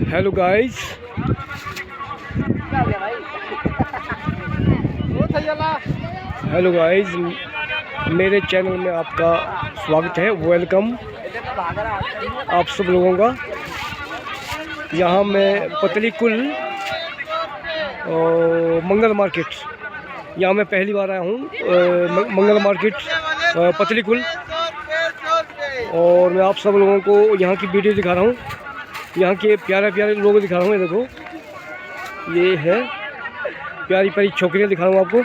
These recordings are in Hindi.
हेलो गाइस, हेलो गाइस, मेरे चैनल में आपका स्वागत है। वेलकम आप सब लोगों का। यहाँ मैं पतली कुल मंगल मार्केट, यहाँ मैं पहली बार आया हूँ। मंगल मार्केट पतली कुल, और मैं आप सब लोगों को यहाँ की वीडियो दिखा रहा हूँ। यहाँ के प्यारे प्यारे लोग दिखा रहा हूँ। ये देखो, ये है प्यारी प्यारी छोकरियाँ दिखा रहा हूँ आपको।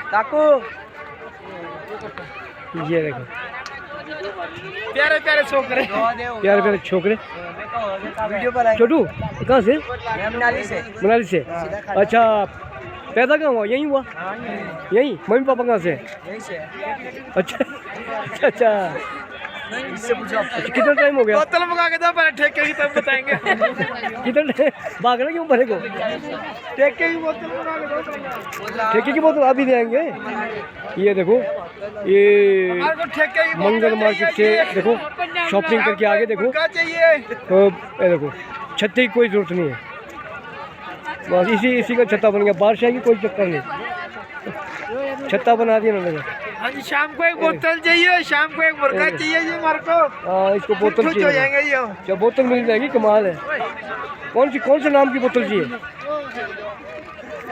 ये देखो प्यारे प्यारे छोकरे, प्यारे प्यारे छोकरे। छोटू कहाँ से? मनाली से। मनाली से। अच्छा, पैदा कहाँ हुआ? यहीं हुआ? यहीं? मम्मी पापा कहाँ से? यहीं से। अच्छा अच्छा अच्छा। इससे पूछो आप। कितना टाइम हो गया? बोतल मंगा के दो, पहले ठेके की तब बताएंगे। कितना टाइम भागना क्यों भरे को? ठेके की बोतल मंगा के दो। ठेके की बोतल अभी देंगे। ये देखो, ये ठेके की मंगल मार्केट से देखो शॉपिंग करके आगे देखो। क्या चाहिए? ये देखो, छत्ते की कोई जरूरत नहीं है, बस इसी का छत्ता बन गया। बारिश आएगी कोई चक्कर नहीं, छत्ता बना दिया ना। हाँ जी, शाम को एक बोतल चाहिए, शाम को एक मुर्गा चाहिए जी हमारे को। हाँ, इसको बोतल हो चाहिए। जाएंगे ये। क्या बोतल मिल जाएगी? कमाल है। कौन से नाम की बोतल चाहिए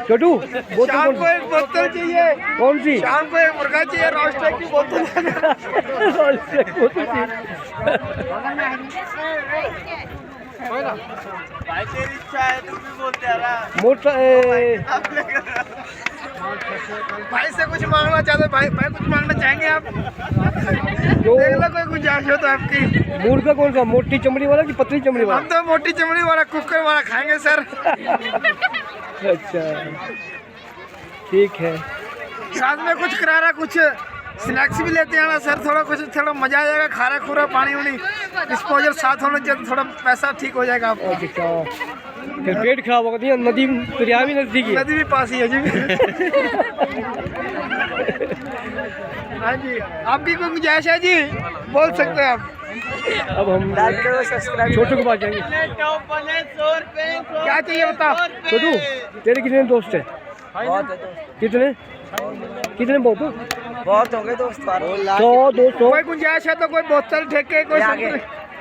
छोटू? बोतल शाम को एक बोतल चाहिए। कौन सी? शाम को एक मुर्गा चाहिए, रोस्टेड की बोतल। भाई तेरी इच्छा है, तू भी बोलते रहा। मोटा भाई से कुछ मांगना चाहते हो? भाई कुछ मांगना चाहेंगे आप? देख लो कोई गुंजाइश हो तो आपकी। मुर्गा कौन सा? मोटी चमड़ी वाला कि पतली चमड़ी वाला? हम तो मोटी चमड़ी वाला कुकर वाला खाएंगे सर। अच्छा, ठीक है। साथ में कुछ करारा, कुछ स्नैक्स भी लेते आना सर। थोड़ा मजा आ जाएगा। खारा खूरा पानी वानी डिस्पोजल साथ होना चाहिए, थोड़ा पैसा ठीक हो जाएगा आपको। अच्छा, फिर पेट खराब होगा। नदी दरिया भी नजदीक है, नदी भी पास ही है जी। हाँ जी, आपकी कोई गुंजाइश है जी? बोल सकते हैं आप। अब हम छोटू के पास जाएंगे। क्या चाहिए बताओ छोटू, तेरे कितने दोस्त है? कितने बहुत हो? बहुत हो गए दोस्त। 100 200? कोई गुंजाइश है तो कोई बोतल ठेके, कोई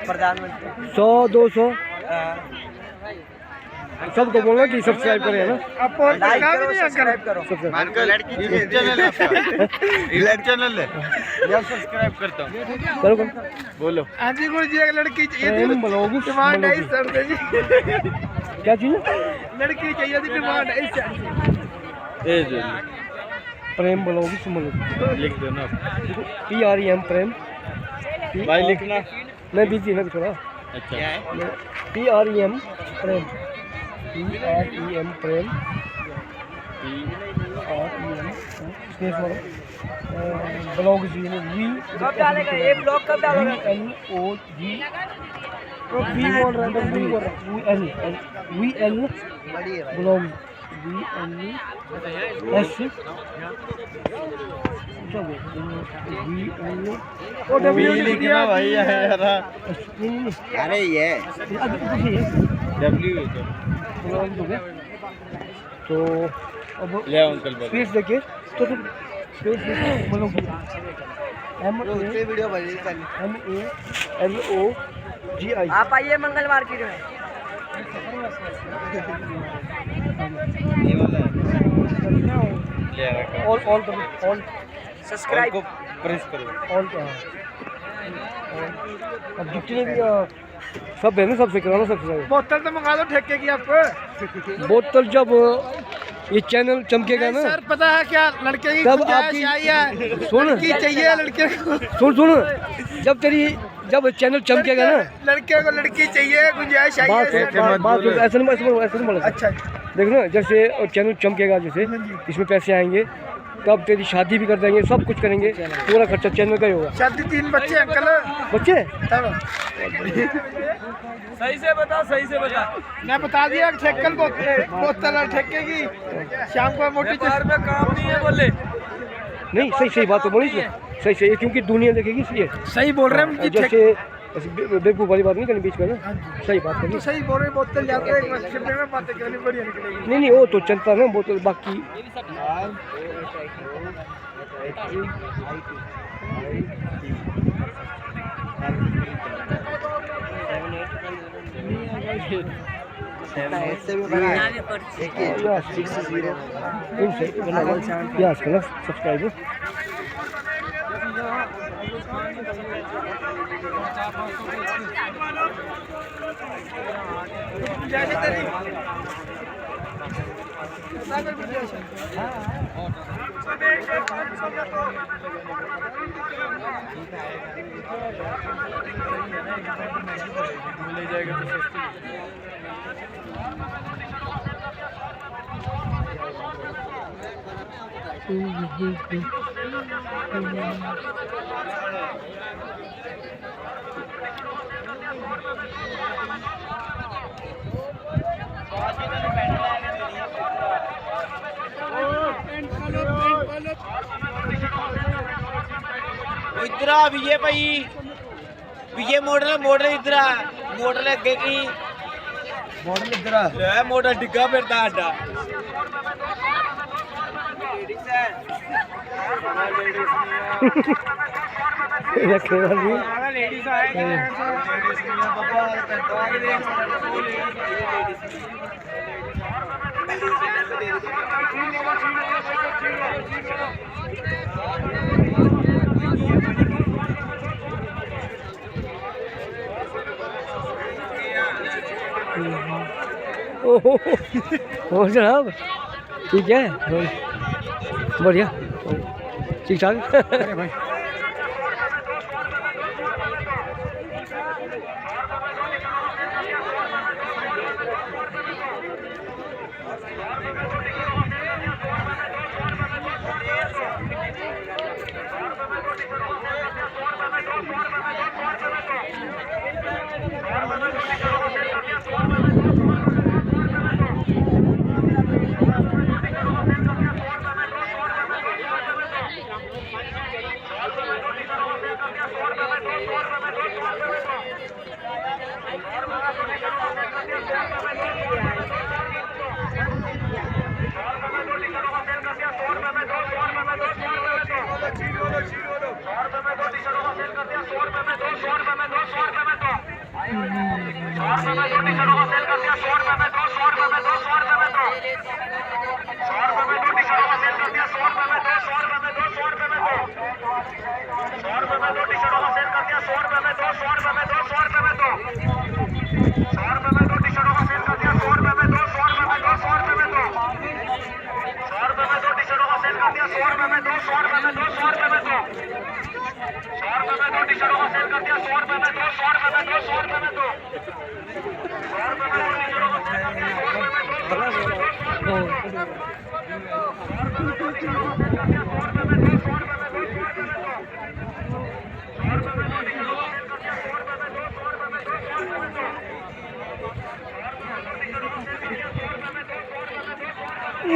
प्रधानमंत्री 100 200 सबको बोलना कि सब्सक्राइब करें, है ना? आप सब्सक्राइब करो। लड़की चैनल है, सब्सक्राइब करता हूँ। करो बोलो। हाँ जी गुरु जी, एक लड़की चाहिए थी। ब्लॉग डिमांड है इस सर से जी। क्या चीज़? लड़की चाहिए थी, डिमांड है इस सर से। प्रेम ब्लॉग लिख दो ना। PREM प्रेम। भाई लिखना। मैं बिजी है थोड़ा। अच्छा, PREM प्रेम, PREM प्रेम, ब्लॉग जी ने कब डालेगा ये ब्लॉग? कब डालोगे? VLOG V बोल रहा है, VL ब्लॉग VLS लिखना भाई यार। अरे ये W तो अब ले अंकल बोलो। स्पेस देखिए तो स्पेस ब्लॉग MALOGI। आप आइए मंगल मार्केट में। ये वाला है। ले रखा। ऑल सब्सक्राइब को प्रेस करो। ऑल अब जितने भी सब है ना, सबसे कराना सब्सक्राइब। बोतल तो मंगा दो ठेके की आपको। बोतल जब ये चैनल चमकेगा ना सर, पता है क्या लड़के की तब गुंजाइश आपकी आई है। सुन लड़की चाहिए लड़के को। सुन जब चैनल चमकेगा ना, लड़के को लड़की चाहिए, गुंजाइश आई बात है। बात ऐसा नहीं बोला। अच्छा देखना, जैसे चैनल चमकेगा, जैसे इसमें पैसे आएंगे, तब तेरी शादी भी कर देंगे, सब कुछ करेंगे, पूरा खर्चा चैनल का ही होगा। शादी 3 बच्चे अंकल। बच्चे सही से बता। मैं बता दिया ठेकल बोतल ठेके की। शाम को मोटी चीज में काम नहीं है बोले। नहीं, सही बात तो बोली, सही क्योंकि दुनिया देखेगी इसलिए। सही बोल रहे हैं। जैसे ऐसी बेवकूफ़ वाली बात नहीं करनी बीच में ना, सही बात करनी। तो सही बोल रहे, बोतल जाते हैं एक शिपले में बातें करनी बढ़िया निकलेगी। नहीं नहीं वो तो चलता ना बोतल बाकी। सब्सक्राइबर ले जाएगा तो सस्ती इधर आ विजय भाई, विजय मॉडल इधर आ, मॉडल अगे की मॉडल इधर आ ले मॉडल डिग्गा फिरदा आडा रखने वाली लेडीज आए और जनाब ठीक है, बढ़िया ठीक ठाक। भाई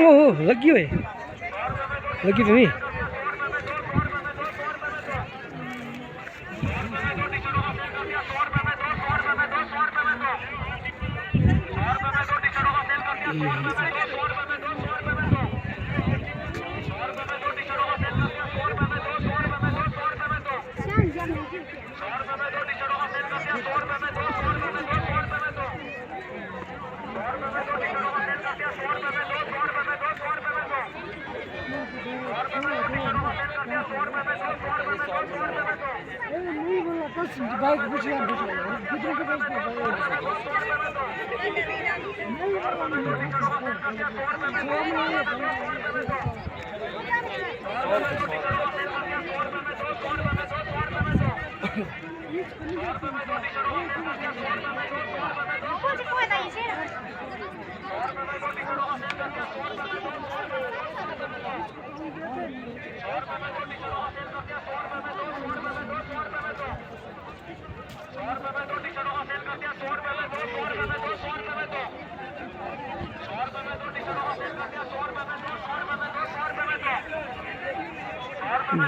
ओह लगी हुई, लगी तो नहीं।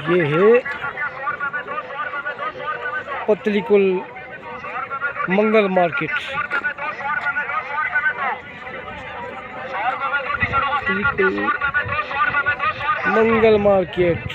ये है पतली कुल मंगल मार्केट। मंगल मार्केट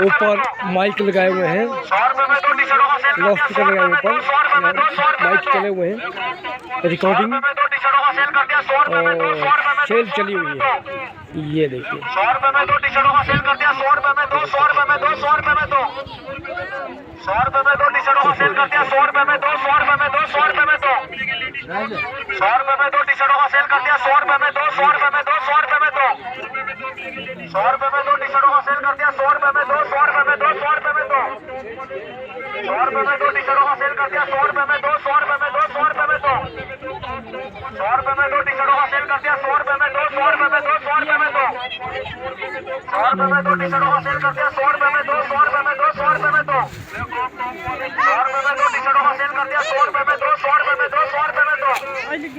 ऊपर माइक लगाए हुए हैं, लाउड स्पीकर लगाए हुए ऊपर माइक चले हुए हैं, रिकॉर्डिंग और सेल चली हुई है। ये देखिए 100 रुपए में 2 टी-शर्टों का सेल कर दिया 100 रुपए में 2 100 रुपए में 2 100 रुपए में 2 100 रुपए में 2 टी-शर्टों का सेल कर दिया 100 रुपए में 2 100 रुपए में 2 100 रुपए में 2 100 रुपए में 2 टी-शर्टों का सेल कर दिया 100 रुपए में 2 100 रुपए में 2 100 रुपए में 2 100 रुपए में 2 टी-शर्टों का सेल कर दिया 100 रुपए में 2 100 रुपए में 2 100 रुपए में 2 100 रुपए में 2 टी-शर्टों का सेल कर दिया 100 रुपए में 2 100 रुपए में 2 100 रुपए में 2 100 रुपए में 2 टी-शर्टों का सेल कर दिया 100 रुपए में 2 100 रुपए में 2 100 रुपए में 2 100 रुपए में 2 टी-शर्टों का सेल कर दिया 100 रुपए में 2 100 रुपए में 2 100 रुपए में 2 100 रुपए में 2 टी-शर्टों का सेल कर दिया 100 रुपए में 2 100 रुपए में 2 100 रुपए में 2 100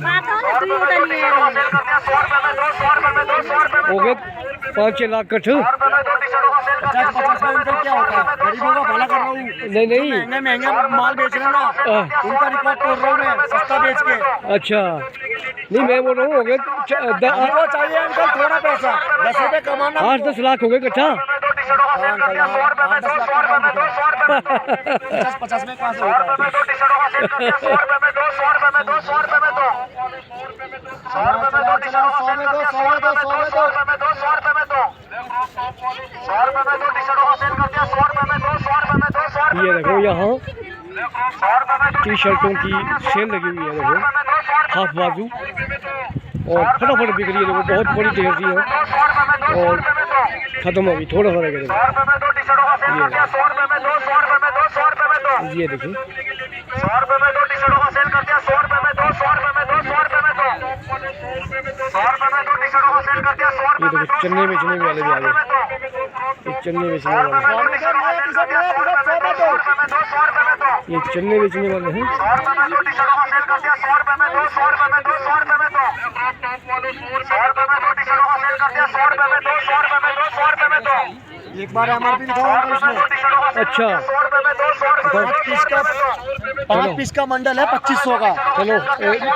रुपए में 2 टी-शर्टों का सेल कर दिया 100 रुपए में 2 100 रुपए में 2 100 रुपए में हो गए 5-6 लाख कट्ठ। 100 रुपए में 2 टी-शर्टों का सेल कर दिया 100 रुपए में 2 क्या होता है गरीबों का भला कर रहा हूँ नहीं महंगे महंगे माल बेच रहे हैं ना उनका रिकॉर्ड तोड़ रहा हूँ मैं सस्ता बेच के। अच्छा नहीं मैं बोल रहा हूँ हो गए हमको चाहिए अंकल थोड़ा पैसा 10 रुपए कमाना 8-10 लाख हो गए कट्ठा। 50 में कहाँ से होता है? 100 रुपए में 2 100 रुपए में 2 100 रुपए में 2 100 रुपए में 2 टी-शर्टों का सेल कर दिया 100 रुपए में 2 100 रुपए में 2 100 रुपए में 2 100 रुपए में 2 टी-शर्टों का सेल कर दिया 100 रुपए में 2 100 रुपए में 2 100 रुपए ये देखो यहाँ 100 रुपए में 2 टी शर्टों की सेल लगी हुई है देखो हाफ बाजू और फटाफट बिक रही है देखो बहुत बड़ी ढेर सी है और खत्म होगी थोड़ा सा रह गया। 100 रुपए में 2 टी-शर्टों का सेल कर दिया 100 रुपए में 2 100 रुपए में 2 100 रुपए में 2 ये देखिए 100 रुपए में 2 टी-शर्टों का सेल कर दिया 100 रुपए में 2 100 रुपए में 2 100 रुपए में 2 100 रुपए में 2 टी-शर्टों का सेल कर दिया 100 ये रुपए में देखो चन्ने बेचने वाले भी आ गए ये चन्ने बेचने वाले ये चन्ने बेचने वाले हैं। 100 रुपए में 2 टी-शर्टों का सेल कर दिया 100 रुपए में 2 100 रुपए में 2 100 रुपए में 2 100 रुपए में 2 टी-शर्टों का सेल कर दिया 100 रुपए में 2 100 रुपए में 2 100 रुपए में 2 एक बार एमआरपी दिखाओ अंकल इसमें। अच्छा 100 रुपए में 2 100 रुपए में 5 पीस का मंडल है 2500 का चलो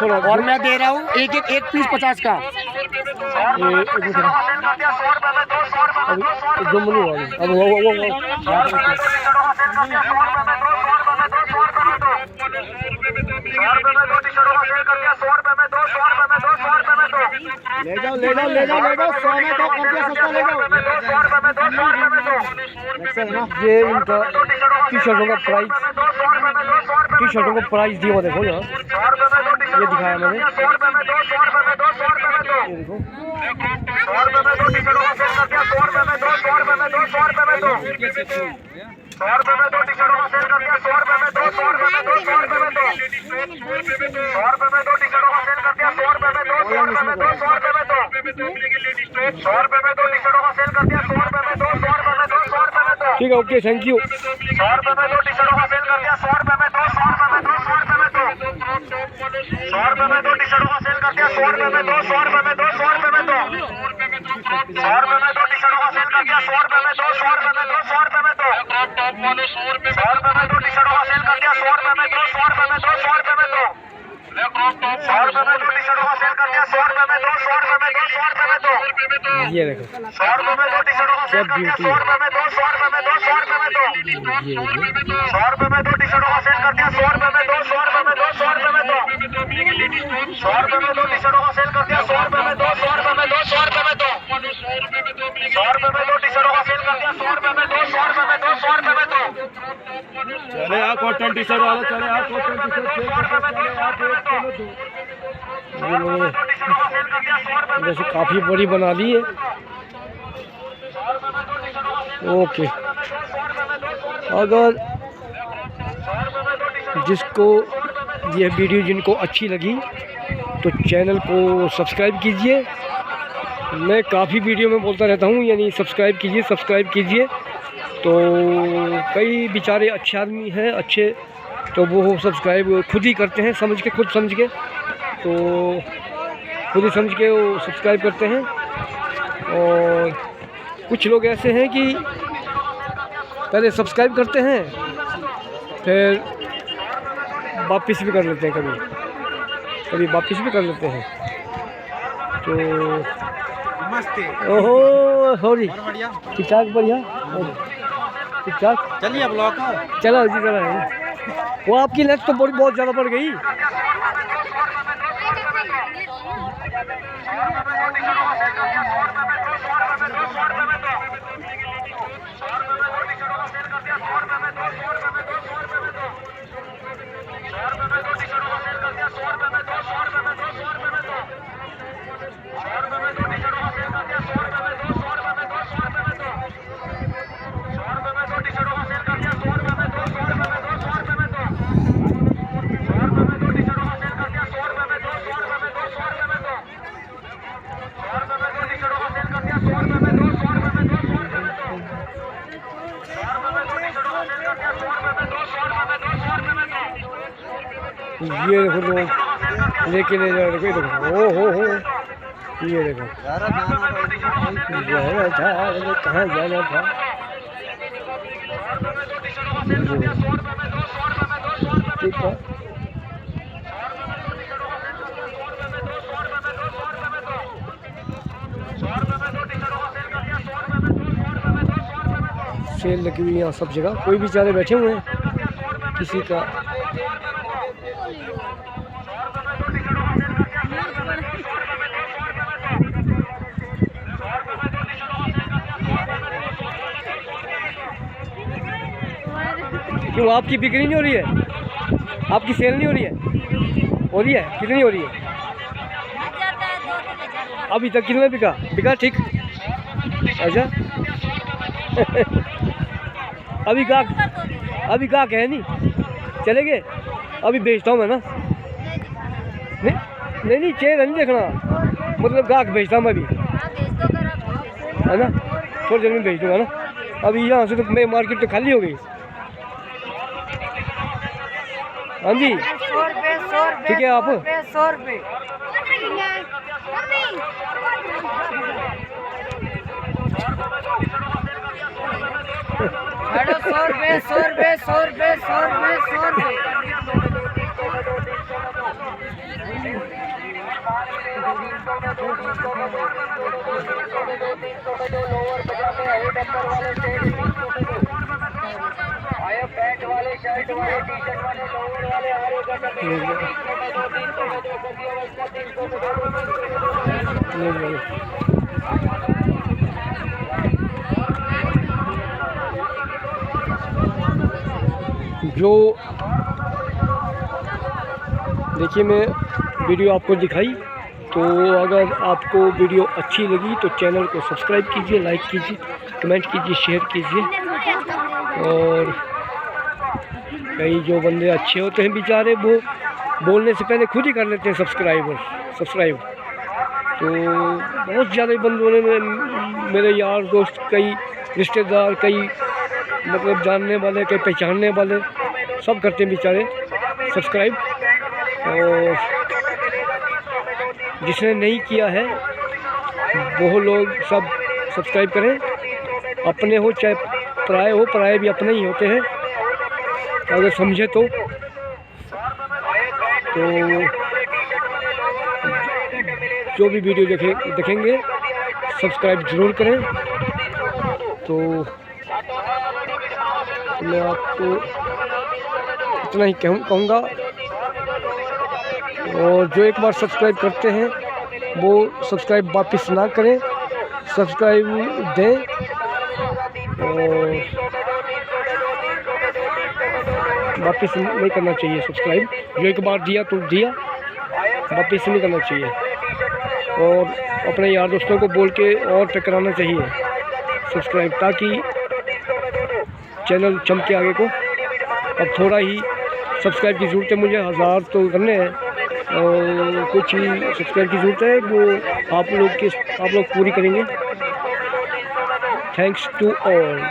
थोड़ा और मैं दे रहा हूँ एक पीस 50 का। एकदम नहीं हुआ अब वो ले जाओ 100 में 2 कर दिया सस्ता ले जाओ। ये इनका टी शर्टों का प्राइस दिया हुआ देखो यहाँ ये दिखाया मैंने ये देखो 100 रुपए में 2 टी-शर्टों का सेल कर दिया 100 रुपए में 2 100 रुपए में 2 100 रुपए में 2 100 रुपए में 2 टी-शर्टों का सेल कर दिया 100 रुपए में 2 100 रुपए में 2 100 रुपए में 2 100 रुपए में 2 टी-शर्टों का सेल कर दिया 100 रुपए में 2 100 रुपए में 2 100 रुपए में 2 100 रुपए में 2 टी-शर्टों का सेल कर दिया 100 रुपए में 2 100 रुपए में 2 100 रुपए में 2 ठीक है ओके थैंक यू। 100 रुपए में 2 टी-शर्टों का सेल कर दिया 100 रुपए में 2 100 रुपए में 2 100 रुपए में 2 100 रुपए में 2 टी-शर्टों का सेल कर दिया 100 रुपए में 2 100 रुपए में 2 100 रुपए में 2 100 रुपए में 2 टी-शर्टों का सेल कर दिया 100 रुपए में 2 100 रुपए में 2 100 रुपए में 2 100 रुपए में 2 टी-शर्टों का सेल कर दिया 100 रुपए में 2 100 रुपए में 2 100 रुपए में 2 100 रुपए में 2 टी-शर्टों का सेल कर दिया 100 रुपए में 2 100 रुपए में 2 100 रुपए में 2 ये देखो 100 रुपए में 2 टी-शर्टों का सेल कर दिया 100 रुपए में 2 100 रुपए में 2 100 रुपए में 2 100 रुपए में 2 टी-शर्टों का सेल कर दिया 100 रुपए में 2 100 रुपए में 2 100 रुपए में 2 100 रुपए में 2 टी-शर्टों का सेल कर दिया 100 रुपए में 2 100 रुपए में 2 100 रुपए में 2 100 रुपए में 2 टी-शर्टों का सेल कर दिया 100 रुपए में 2 100 रुपए में 2 100 रुपए में 2 चले यार कॉटन टी शर्ट वाले चले यार कॉटन टी शर्ट चले यार जैसे काफ़ी बड़ी बना ली है। ओके अगर जिसको यह वीडियो जिनको अच्छी लगी तो चैनल को सब्सक्राइब कीजिए। मैं काफ़ी वीडियो में बोलता रहता हूँ यानी सब्सक्राइब कीजिए। तो कई बेचारे अच्छे आदमी हैं अच्छे तो वो सब्सक्राइब खुद ही करते हैं खुद समझ के तो खुद ही समझ के वो सब्सक्राइब करते हैं। और कुछ लोग ऐसे हैं कि पहले सब्सक्राइब करते हैं फिर वापस भी कर लेते हैं कभी वापस भी कर लेते हैं। तो ओहो सॉरी ठीक ठाक बढ़िया ठीक ठाक चलिए ब्लॉक चलो जी चलो वो आपकी लेंथ तो बहुत ज़्यादा बढ़ गई। ये देखो लोग लेके ले जा रहे, देखो ओ हो ये देखो जाना था, कहाँ जाना था। ठीक है, सेल लगी हुई है यहाँ सब जगह, कोई बेचारे बैठे हुए हैं, किसी का क्यों आपकी बिक्री नहीं हो रही है? आपकी सेल नहीं हो रही है? हो रही है, कितनी हो रही है अभी तक? कितने बिका ठीक? अच्छा अभी गाहक है नहीं, चले गए? अभी बेचता हूँ मैं ना, नहीं चेहरा नहीं देखना, मतलब गाहक बेचता हूँ मैं अभी, है ना, थोड़ी देर में बेच दूँगा ना। अभी यहाँ से तो मैं मार्केट तो खाली हो गई। हाँ जी ठीक है, आप 100 रुपये। हेलो 100 रुपये 100 रुपये 100 रुपये 100 रुपये 100 रुपये। पैंट वाले, शर्ट वाले, टी शर्ट वाले, लोअर वाले, जो देखिए मैं वीडियो आपको दिखाई, तो अगर आपको वीडियो अच्छी लगी तो चैनल को सब्सक्राइब कीजिए, लाइक कीजिए, कमेंट कीजिए, शेयर कीजिए। और कई जो बंदे अच्छे होते हैं बेचारे, वो बोलने से पहले खुद ही कर लेते हैं सब्सक्राइब। तो बहुत ज़्यादा बंदों ने, मेरे यार दोस्त, कई रिश्तेदार, कई मतलब जानने वाले, कई पहचानने वाले, सब करते हैं बेचारे सब्सक्राइब। और जिसने नहीं किया है वो लोग सब सब्सक्राइब करें, अपने हो चाहे पराए हो, पराए भी अपने ही होते हैं अगर समझे तो जो भी वीडियो देखेंगे सब्सक्राइब ज़रूर करें। तो मैं आपको इतना ही कहूँगा, और जो एक बार सब्सक्राइब करते हैं वो सब्सक्राइब वापस ना करें, सब्सक्राइब दें। और वापस नहीं करना चाहिए सब्सक्राइब, जो एक बार दिया तो दिया, वापस नहीं करना चाहिए। और अपने यार दोस्तों को बोल के और टकराना चाहिए सब्सक्राइब, ताकि चैनल चमके आगे को। अब थोड़ा ही सब्सक्राइब की ज़रूरत है मुझे, 1000 तो करने हैं, और कुछ ही सब्सक्राइब की ज़रूरत है, वो आप लोग पूरी करेंगे। Thanks to all.